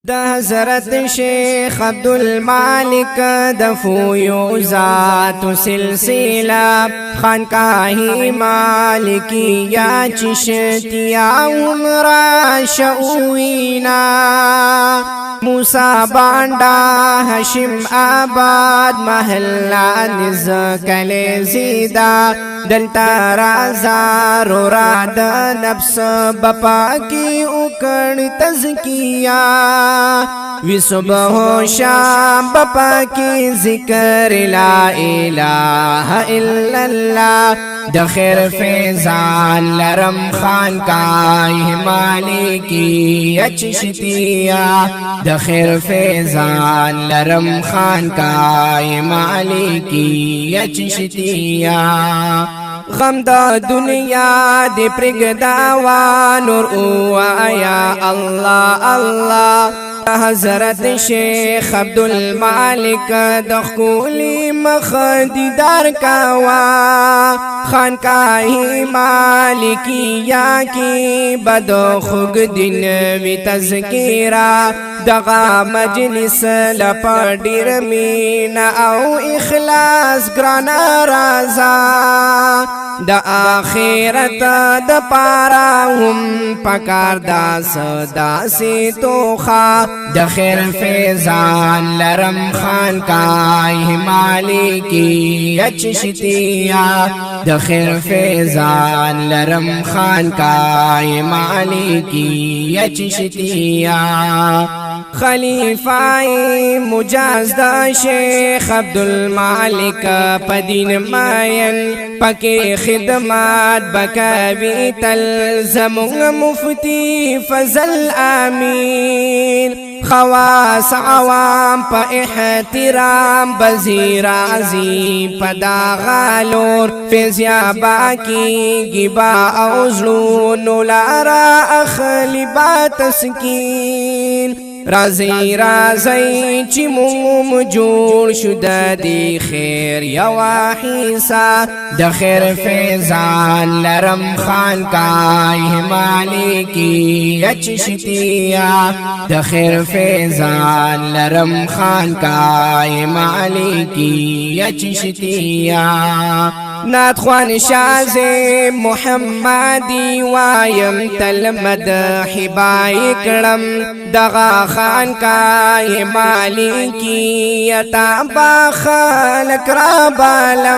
د حضرت شیخ عبدالمالک د فیوزات سلسله خانقاهی مالکیه چشتیا عمره شوینا موسی بانڈا ہاشم آباد محلہ نزکل زیدہ دلتا رازا رو راد نفس بپا کی اکڑ تزکیہ وی صبح و شام بپا کی ذکر لا الہ الا اللہ د خیر فیضان لرم خانقاہ مالکی اچشتیا د خیر فیضان لرم خانقاہ مالکی اچشتیا غم دا دنیا دی پرگداوا نور اوایا اللہ اللہ حضرت شیخ عبدالمالک دخولی مخدیدار کوا خانقاہی مالکیہ کی بدو خگ دن وی تذکیرہ دغا مجلس لپڑیر مین او اخلاص گرانا رازا دا آخرت دا پارا ہم پکار داس داسی توخا دا خیر فیضان لرم خانقاہ مالکی اچشتیا دا خیر فیضان لرم خانقاہ مالکی اچشتیا خلیفہ مجاز دا شیخ عبدالمالک پدین مائن پکی خدمات بکاوی تلزمون مفتی فضل آمین خواص عوام پا احترام بزیر عظیم پا دا غالور فیضیابا کی گبا اوزلون لارا اخلی با تسکین رازی رازی چی موم جوڑ شده دی خیر یوا حیسا د خیر فیضان لرم خانقاہ مالکی اچشتیا د خیر فیضان لرم خانقاہ مالکی اچشتیا نات خوان شاز محمدی وایم تل مدح بائی کرم دغا خانقاہ مالکی عطا با خلق را بالم